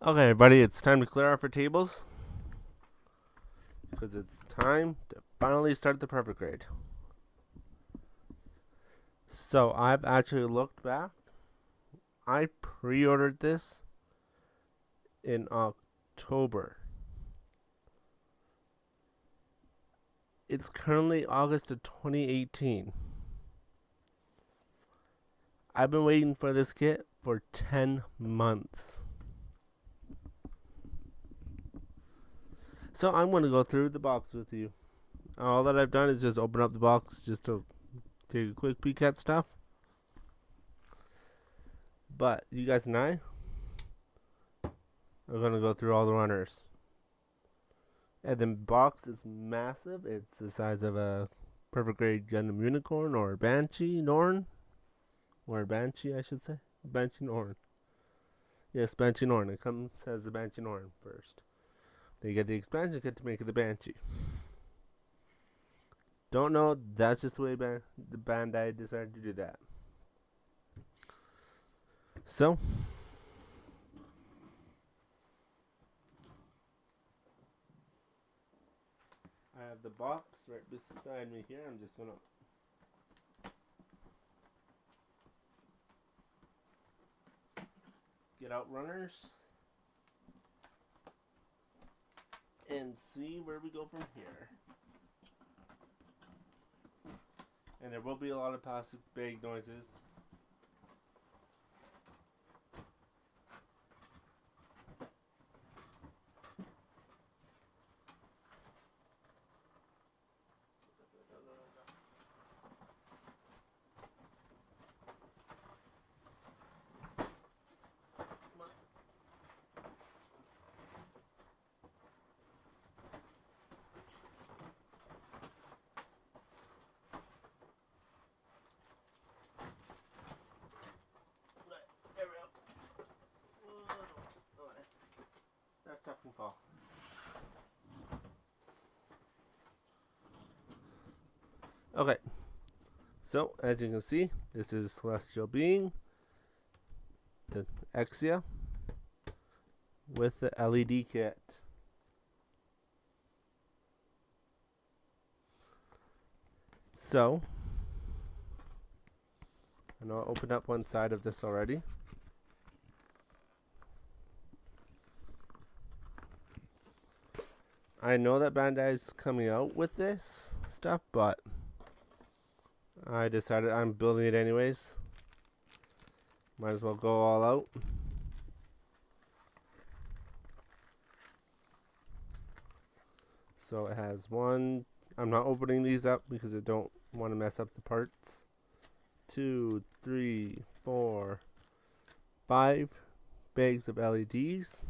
Okay, everybody, it's time to clear off our tables because it's time to finally start the perfect grade. So I've actually looked back. I pre-ordered this in October. It's currently August of 2018. I've been waiting for this kit for 10 months. So I'm going to go through the box with you. All that I've done is just open up the box just to take a quick peek at stuff. But you guys and I are going to go through all the runners. And the box is massive. It's the size of a perfect grade Gundam Unicorn or Banshee Norn. Or Banshee, I should say. Banshee Norn. Yes, Banshee Norn. It comes as the Banshee Norn first. They get the expansion kit to make it the Banshee. Don't know. That's just the way the Bandai decided to do that. So, I have the box right beside me here. I'm just gonna get out runners and see where we go from here. And there will be a lot of plastic bag noises. That stuff can fall. Okay, so as you can see, this is Celestial Being, the Exia, with the LED kit. So, I know I opened up one side of this already. I know that Bandai's coming out with this stuff, but I decided I'm building it anyways. Might as well go all out. So it has one. I'm not opening these up because I don't want to mess up the parts. 2, 3, 4, 5 bags of LEDs.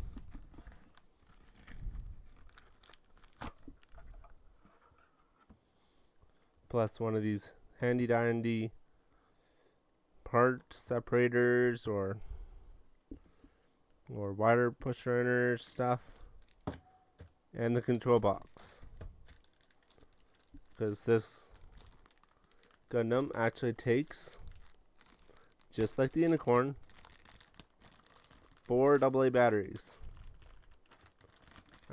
Plus one of these handy dandy part separators or wire pusher stuff, and the control box, because this Gundam actually takes, just like the Unicorn, 4 AA batteries.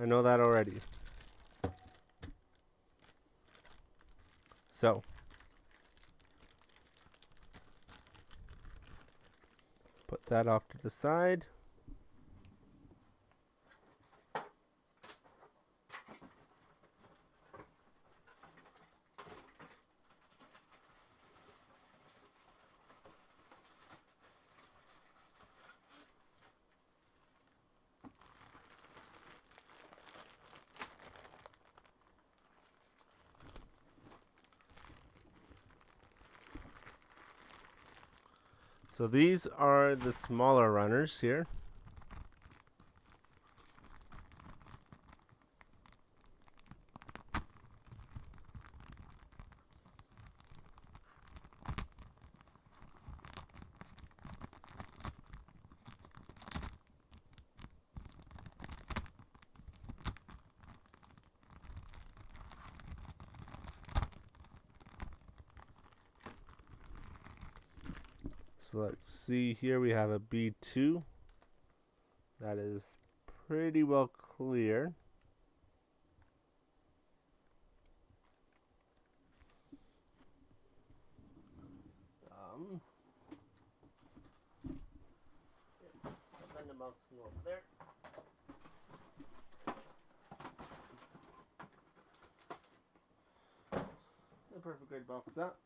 I know that already. So, put that off to the side. So these are the smaller runners here. So let's see here, we have a B2 that is pretty well clear. I'll send the mouse over there. The perfect grade box up.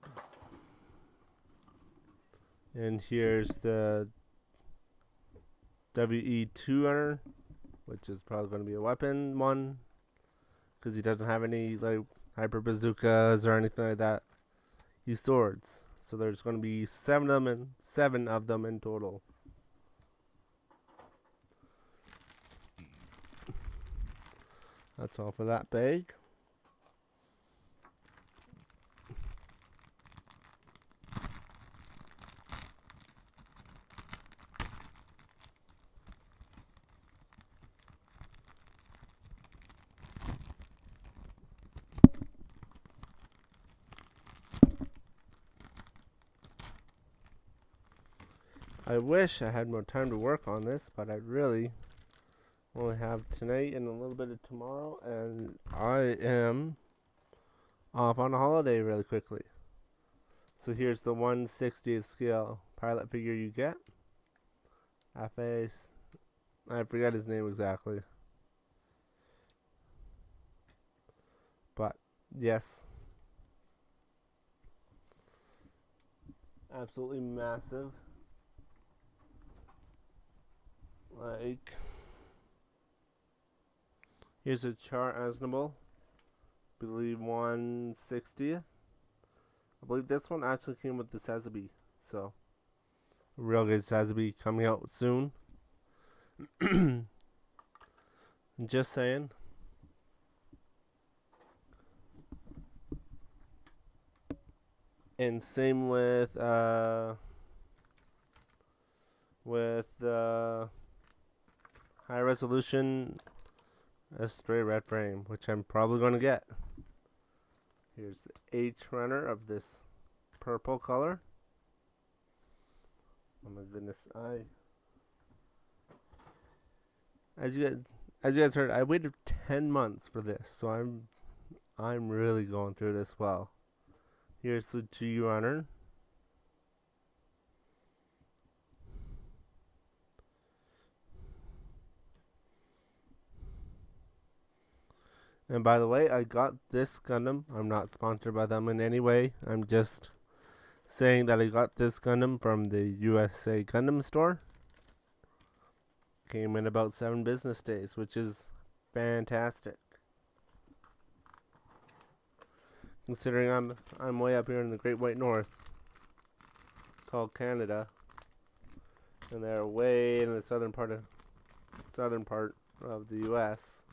And here's the WE200, which is probably going to be a weapon one, because he doesn't have any like hyper bazookas or anything like that. He swords, so there's going to be seven of them in total. That's all for that bag. I wish I had more time to work on this, but I really only have tonight and a little bit of tomorrow, and I am off on a holiday really quickly. So here's the 1/60th scale pilot figure you get. I forgot his name exactly. But yes, absolutely massive. Like, here's a Char Aznable, believe 1/60th. I believe this one actually came with the Sazabi, so real good Sazabi coming out soon. Just saying. And same with the high resolution stray red frame, which I'm probably going to get. Here's the H runner of this purple color. Oh my goodness, as you guys heard, I waited 10 months for this, so I'm really going through this well. Here's the G runner. And by the way, I got this Gundam. I'm not sponsored by them in any way. I'm just saying that I got this Gundam from the USA Gundam store. Came in about 7 business days, which is fantastic. Considering I'm way up here in the Great White North, called Canada, and they're way in the southern part of the U.S.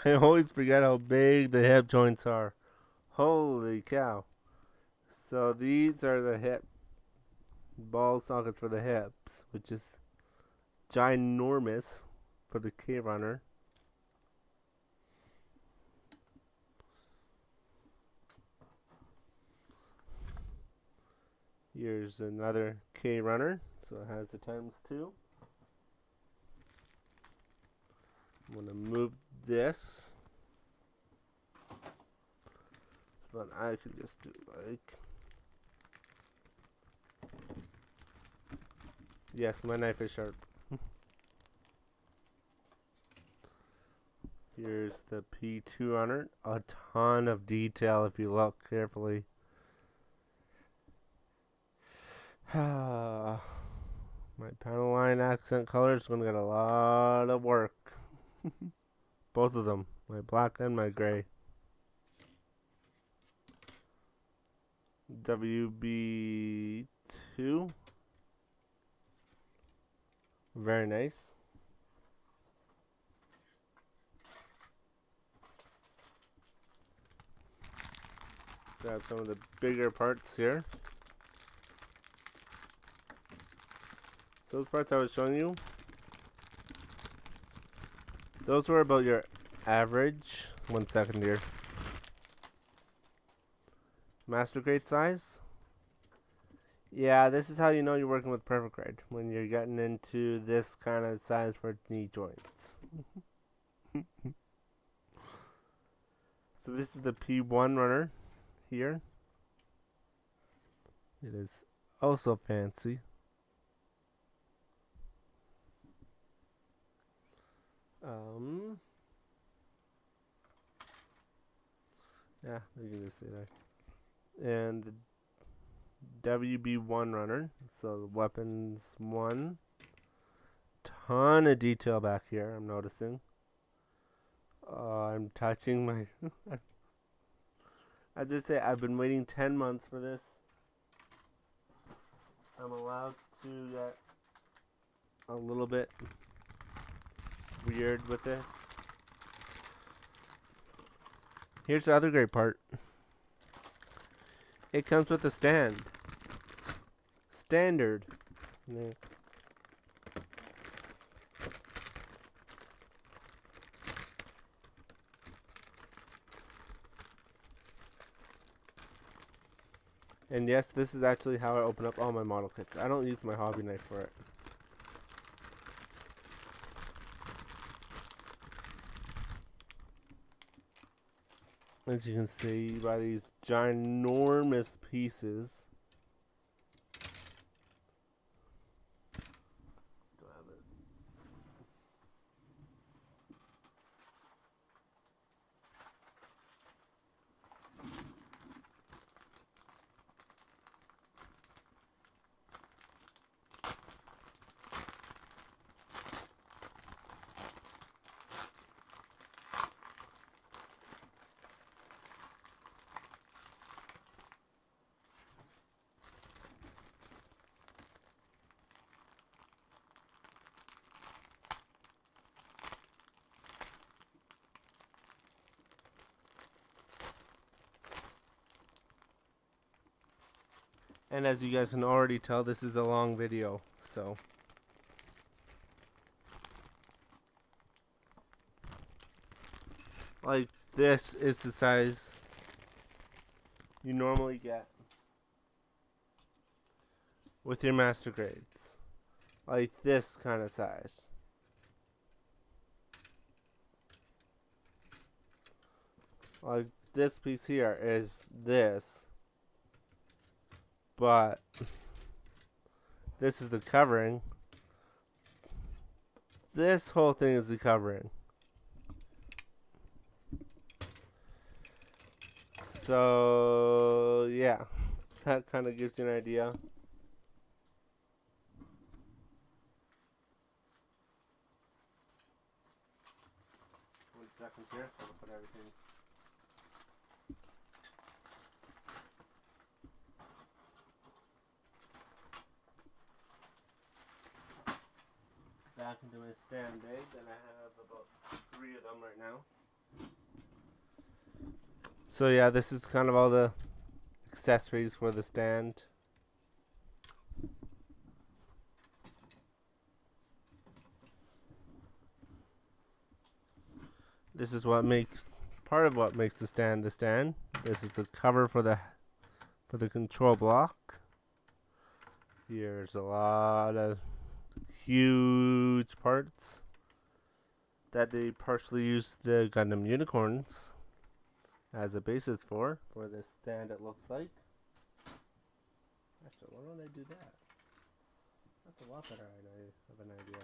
I always forget how big the hip joints are. Holy cow. So these are the hip ball sockets for the hips, which is ginormous for the K runner. Here's another K runner, so it has the ×2. I'm going to move this so that I can just do like, yes, my knife is sharp. Here's the P2 on it. A ton of detail if you look carefully. My panel line accent color is going to get a lot of work. Both of them, my black and my gray. WB2. Very nice. Grab some of the bigger parts here. So those parts I was showing you, Those were about your average. 1 second here. Master grade size. Yeah, this is how you know you're working with perfect grade, when you're getting into this kind of size for knee joints. So this is the P1 runner here. It is also fancy. Yeah, you can just say that. And the WB1 runner, so weapons 1. Ton of detail back here, I'm noticing. I'm touching my... I just say I've been waiting 10 months for this. I'm allowed to get a little bit weird with this. Here's the other great part. It comes with a stand. Standard. Yeah. And yes, this is actually how I open up all my model kits. I don't use my hobby knife for it. As you can see by these ginormous pieces. And as you guys can already tell, this is a long video, so. Like, this is the size you normally get with your master grades. Like this kind of size. Like this piece here is this. But this is the covering. This whole thing is the covering. So yeah, that kind of gives you an idea. 1 second here, so I'll put everything. Back into my stand bag, and I have about 3 of them right now. So yeah, this is kind of all the accessories for the stand. This is what makes part of what makes the stand the stand. This is the cover for the control block. Here's a lot of huge parts that they partially use the Gundam unicorns as a basis for this stand, it looks like. Actually, why don't I do that? That's a lot better of an idea.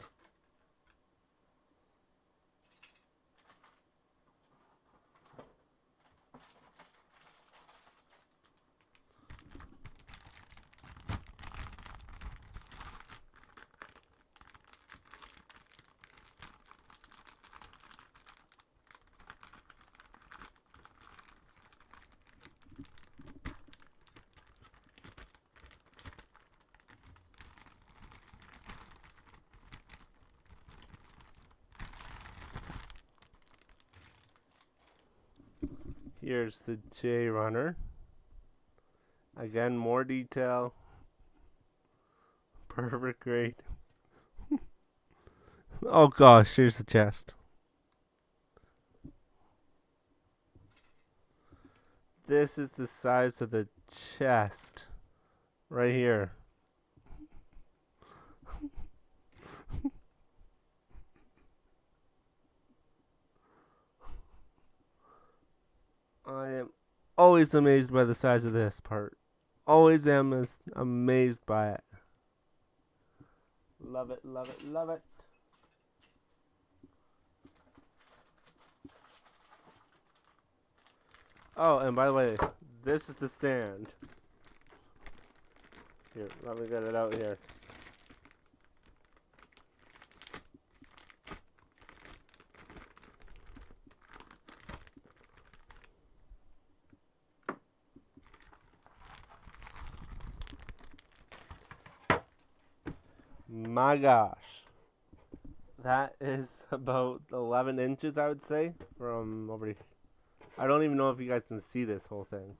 Here's the J runner. Again, more detail. Perfect grade. Oh gosh, here's the chest. this is the size of the chest right here. I am always amazed by the size of this part. Always am amazed by it. Love it, love it, love it. Oh, and by the way, this is the stand. Here, let me get it out here. My gosh. That is about 11 inches, I would say, from over here. I don't even know if you guys can see this whole thing.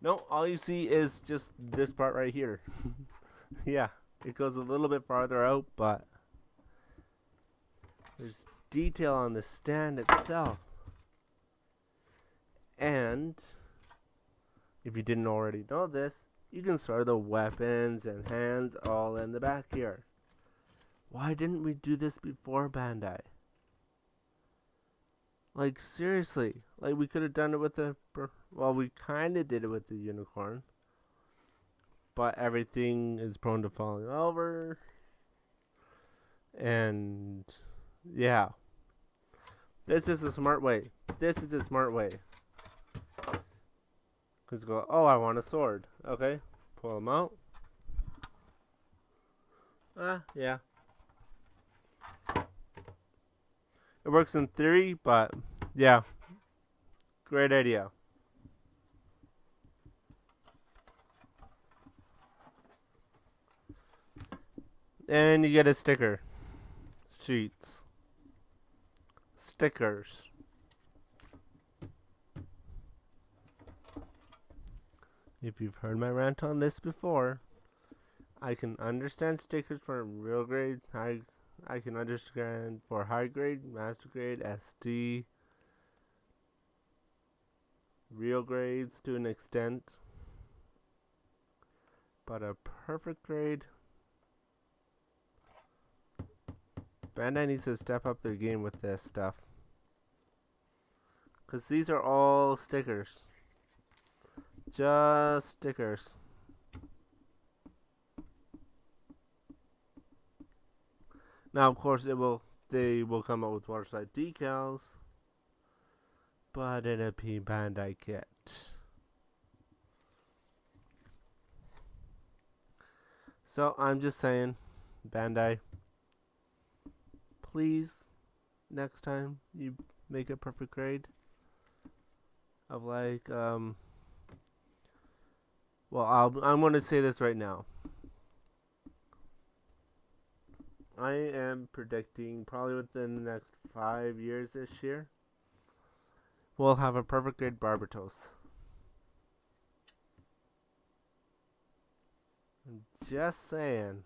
No, all you see is just this part right here. Yeah, it goes a little bit farther out, but there's detail on the stand itself. And if you didn't already know this, you can store the weapons and hands all in the back here. Why didn't we do this before, Bandai? Like, seriously. Like, we could have done it with the... Well, we kind of did it with the unicorn. But everything is prone to falling over. And... yeah. This is a smart way. This is a smart way. Because go, oh, I want a sword. Okay. Pull them out. Yeah. It works in theory, but yeah. Great idea. And you get a sticker. Sheets. Stickers. If you've heard my rant on this before, I can understand stickers for real grade, high. I can understand for high grade, master grade, SD, real grades to an extent. But a perfect grade, Bandai needs to step up their game with this stuff. Because these are all stickers. Just stickers. Now, of course, they will come out with waterslide decals, but it'll be Bandai kit. So I'm just saying, Bandai, please, next time you make a perfect grade of like, well, I'm going to say this right now. I am predicting probably within the next 5 years this year, we'll have a perfect grade Barbatos. Just saying.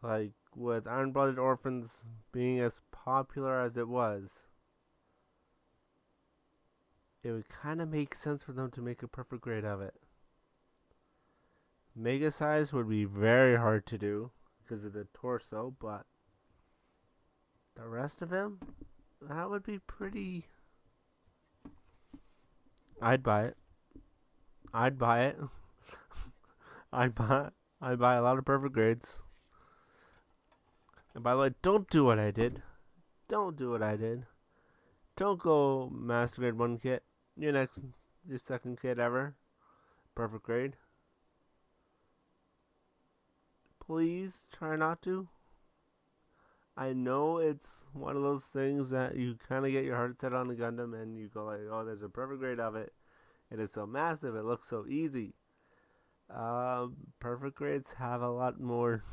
Like, with Iron Blooded Orphans being as popular as it was, it would kind of make sense for them to make a perfect grade of it. Mega size would be very hard to do because of the torso, but the rest of him, that would be pretty... I'd buy it. I'd buy it. I'd buy a lot of perfect grades. And by the way, don't do what I did. Don't do what I did. Don't go Master Grade 1 kit. Your second kit ever. Perfect grade. Please try not to. I know it's one of those things that you kind of get your heart set on a Gundam and you go like, oh, there's a perfect grade of it. It is so massive. It looks so easy. Perfect grades have a lot more,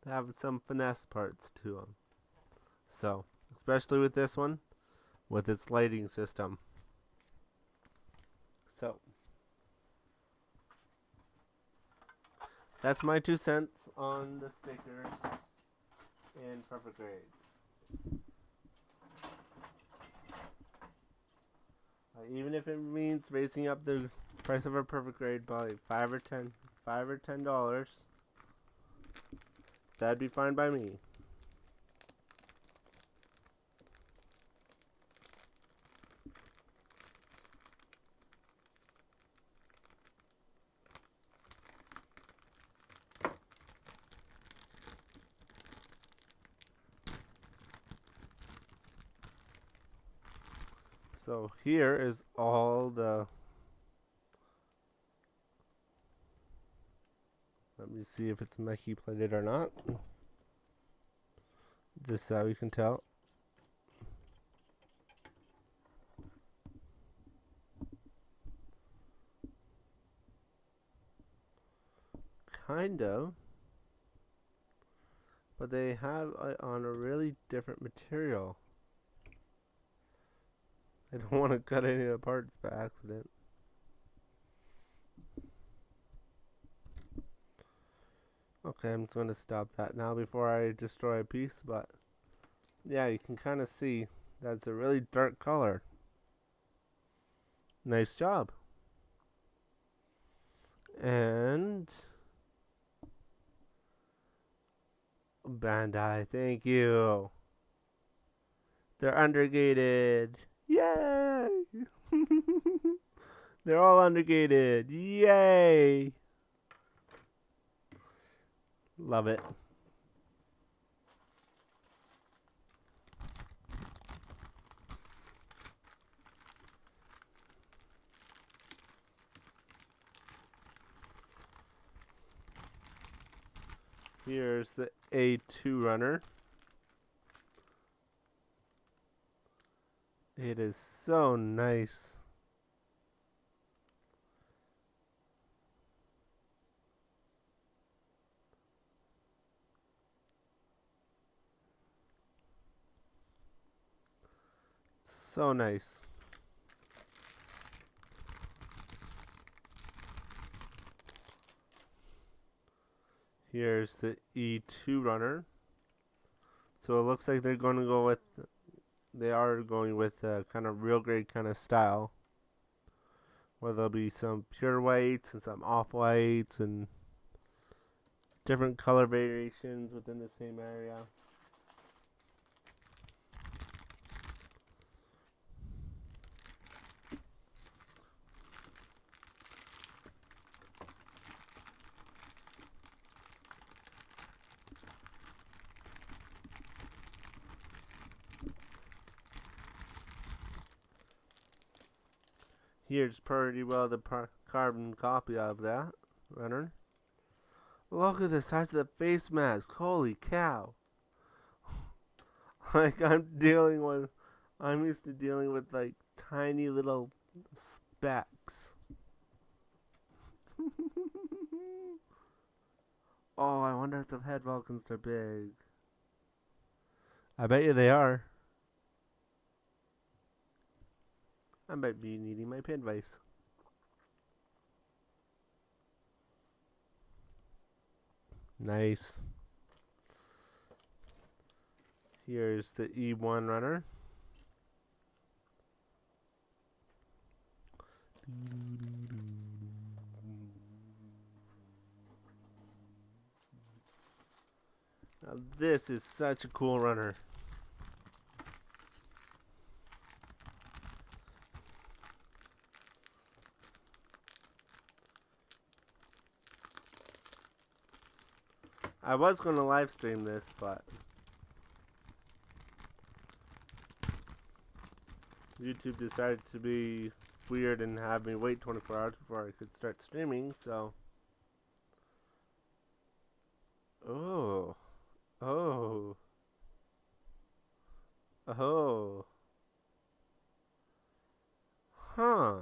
have some finesse parts to them. So, especially with this one, with its lighting system. So, That's my 2 cents on the stickers and perfect grades. Even if it means raising up the price of a perfect grade by like $5 or $10, that'd be fine by me. So here is all the, let me see if it's Meki plated or not. Just so you can tell. Kind of. But they have it on a really different material. I don't want to cut any of the parts by accident. Okay, I'm just going to stop that now before I destroy a piece, but yeah, you can kind of see that's a really dark color. Nice job. And Bandai, thank you. They're undergated. Yay! They're all undergated. Yay! Love it. Here's the A2 runner. It is so nice. So nice. Here's the E2 runner. So it looks like they're going to go with, they are going with a kind of real grade kind of style, where there'll be some pure whites and some off whites and different color variations within the same area. Here's pretty well the carbon copy of that runner. Look at the size of the face mask. Holy cow. Like I'm used to dealing with like tiny little specks. Oh, I wonder if the head Vulcans are big. I bet you they are. I might be needing my pen vise. Nice. Here's the E1 runner. Now this is such a cool runner. I was going to live stream this, but YouTube decided to be weird and have me wait 24 hours before I could start streaming, so. Oh. Oh. Oh. Huh.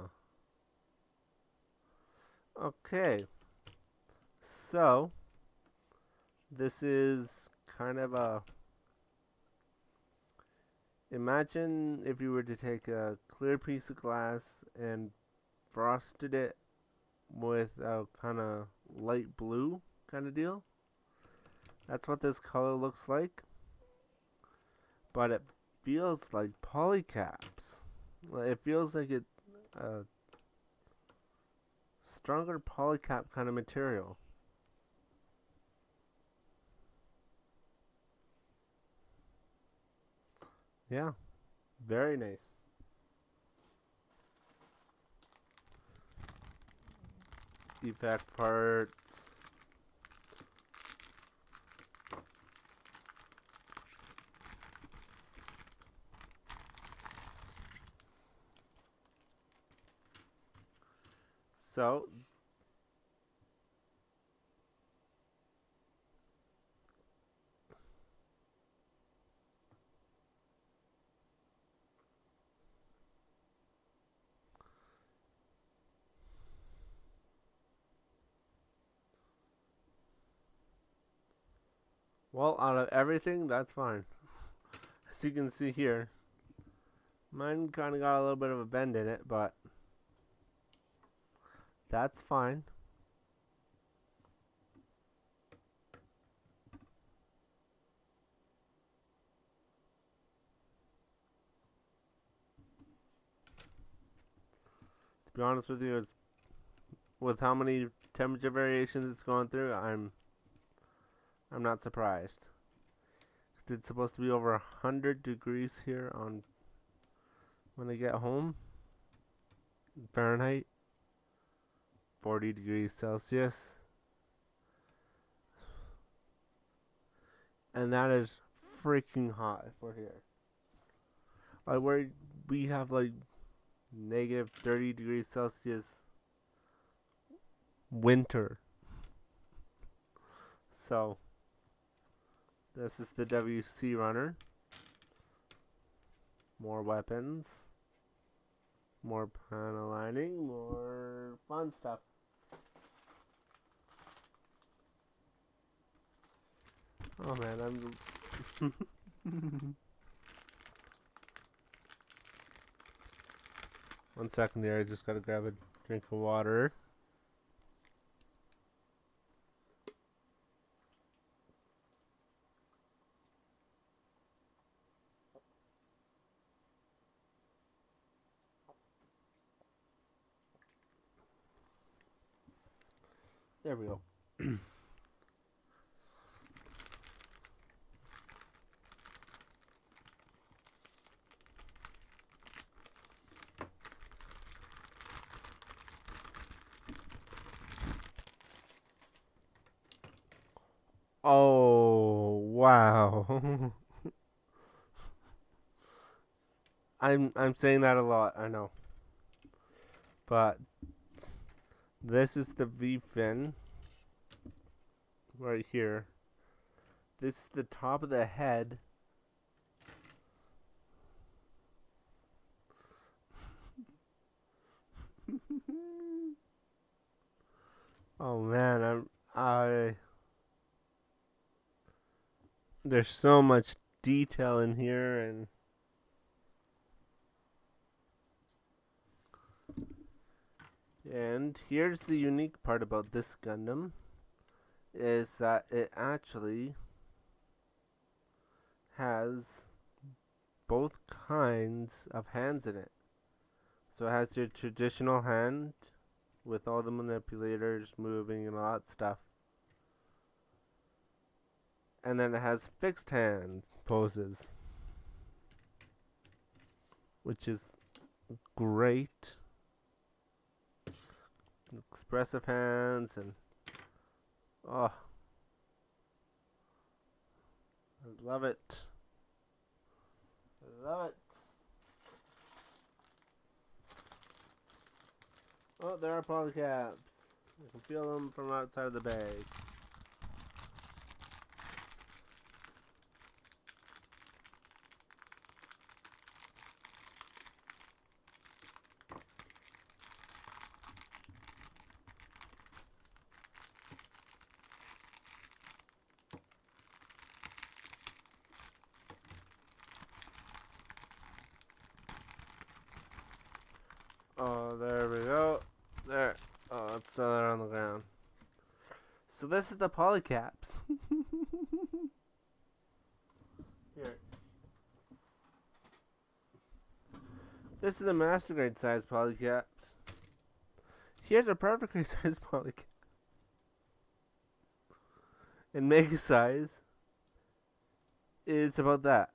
Okay. So, this is kind of a, imagine if you were to take a clear piece of glass and frosted it with a kind of light blue kind of deal. That's what this color looks like. But it feels like polycaps. It feels like a stronger polycap kind of material. Yeah, very nice. Defect parts. So, well, out of everything, that's fine. As you can see here, mine kind of got a little bit of a bend in it, but that's fine. To be honest with you, with how many temperature variations it's going through, I'm not surprised. It's supposed to be over 100 degrees here on when I get home. Fahrenheit, 40 degrees Celsius. And that is freaking hot if we're here. Like where we have like negative 30 degrees Celsius winter. So this is the WC runner. More weapons. More panel lining. More fun stuff. Oh man, I'm... One second here, I just gotta grab a drink of water. There we go. Oh, wow. I'm saying that a lot, I know. But this is the V fin right here. This is the top of the head. Oh man, I there's so much detail in here and here's the unique part about this Gundam is that it actually has both kinds of hands in it. So it has your traditional hand with all the manipulators moving and all that stuff. And then it has fixed hand poses, which is great. Expressive hands and oh, I love it. I love it. Oh, there are polycaps. I can feel them from outside of the bag. Oh, there we go. There. Oh, it's still there on the ground. So this is the polycaps. Here. This is a master grade size polycaps. Here's a perfect grade size polycap. And mega size is about that.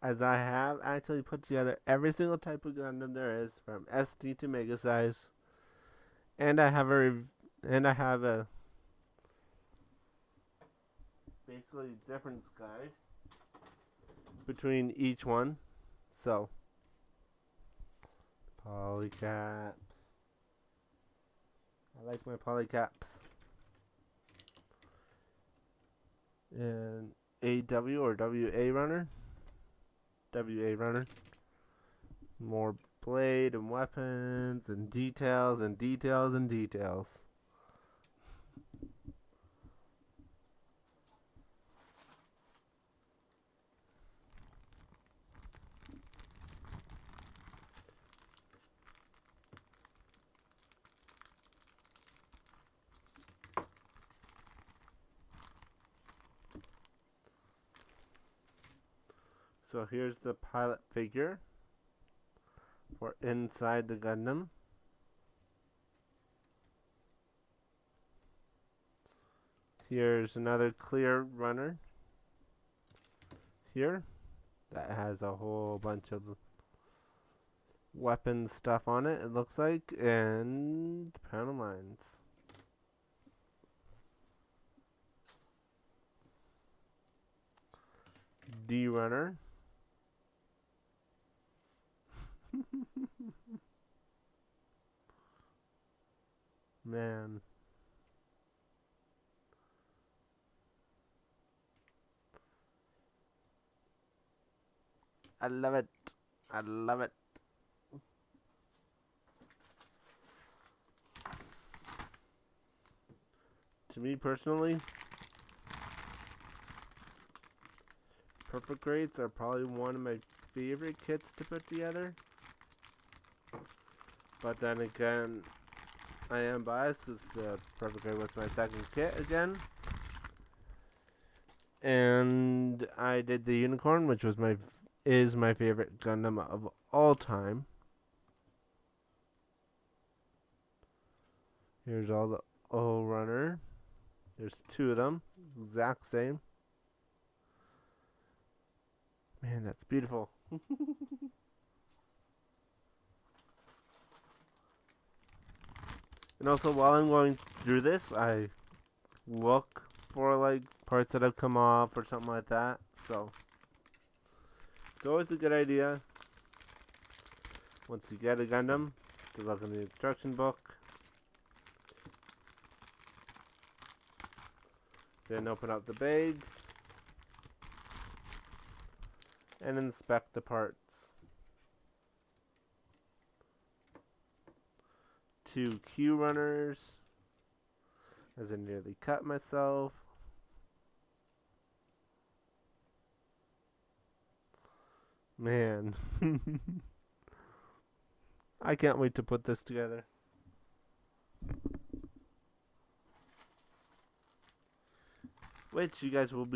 As I have actually put together every single type of Gundam there is, from SD to mega size, and I have a basically difference guide between each one. So polycaps. I like my polycaps. And AW or WA runner. WA runner. More blade and weapons and details and details and details. So here's the pilot figure for inside the Gundam. Here's another clear runner here that has a whole bunch of weapon stuff on it, it looks like, and panel lines. D runner. Man. I love it. I love it. To me personally, perfect grades are probably one of my favorite kits to put together. But then again, I am biased because the perfect grade was my second kit again. And I did the unicorn, which was my favorite Gundam of all time. Here's all the O runner. There's two of them, exact same. Man, that's beautiful. And also, while I'm going through this, I look for like parts that have come off or something like that. So it's always a good idea, once you get a Gundam, to look in the instruction book. Then open up the bags and inspect the parts. 2 Q runners, as I nearly cut myself. Man. I can't wait to put this together. Which you guys will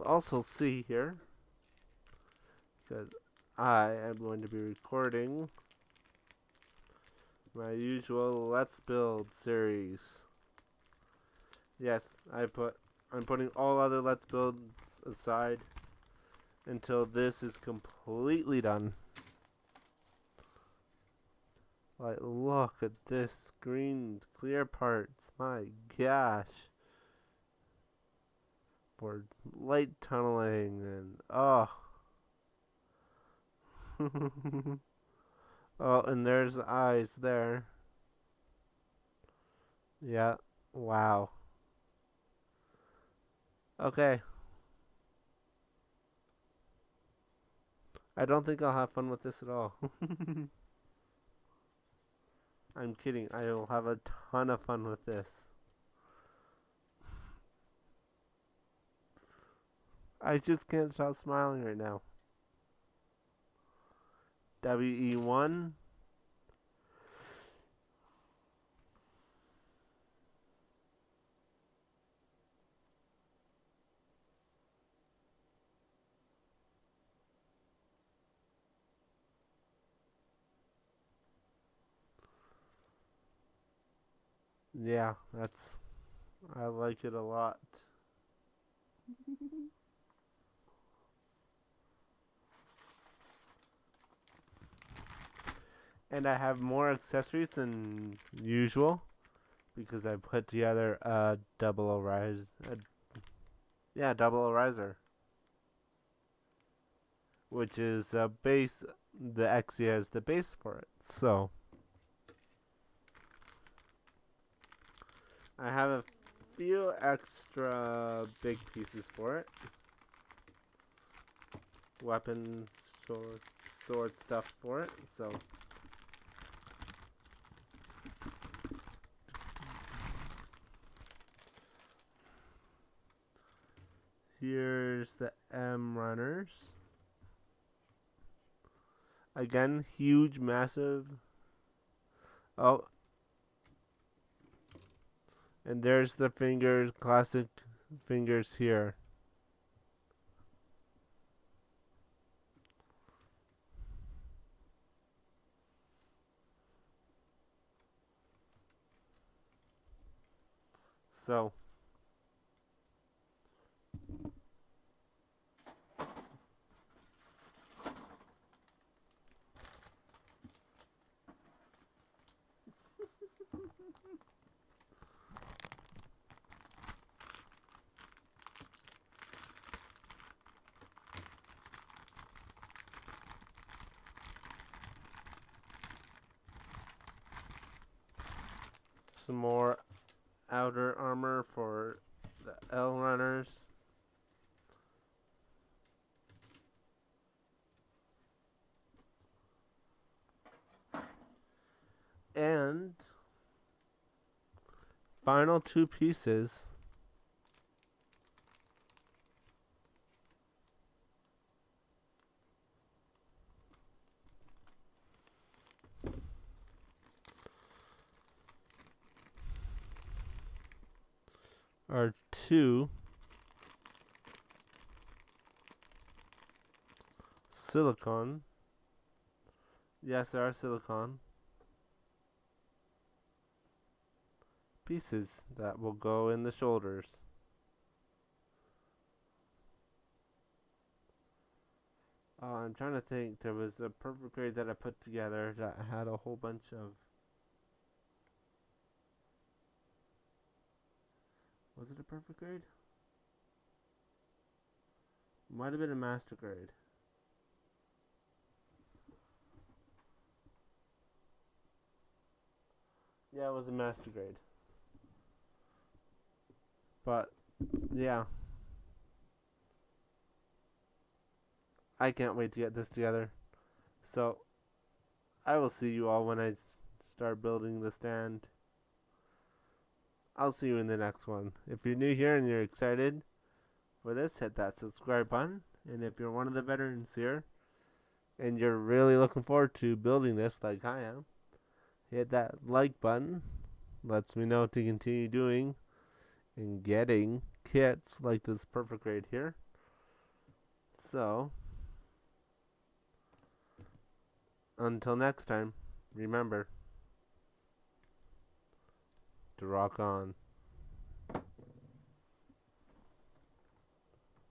also see here, because I am going to be recording my usual Let's Build series. Yes, I'm putting all other Let's Builds aside until this is completely done. Like, look at this green clear parts. My gosh. For light tunneling and oh. Oh, and there's the eyes there. Yeah. Wow. Okay. I don't think I'll have fun with this at all. I'm kidding. I will have a ton of fun with this. I just can't stop smiling right now. WE1. Yeah, I like it a lot. And I have more accessories than usual because I put together a double riser, which is a base. The Exia is the base for it. So I have a few extra big pieces for it. Weapon, sword stuff for it. So here's the M runners. Again, huge, massive. Oh, and there's the fingers, classic fingers here. So some more outer armor for the L runners. And final two pieces are two silicone. Yes, there are silicone pieces that will go in the shoulders. I'm trying to think. There was a perfect grade that I put together that had a whole bunch of. Was it a perfect grade? Might have been a master grade. Yeah, it was a master grade. But yeah, I can't wait to get this together. So I will see you all when I start building the stand. I'll see you in the next one. If you're new here and you're excited for this, hit that subscribe button. And if you're one of the veterans here and you're really looking forward to building this like I am, hit that like button. Lets me know to continue doing and getting kits like this perfect grade here. So, until next time, remember to rock on.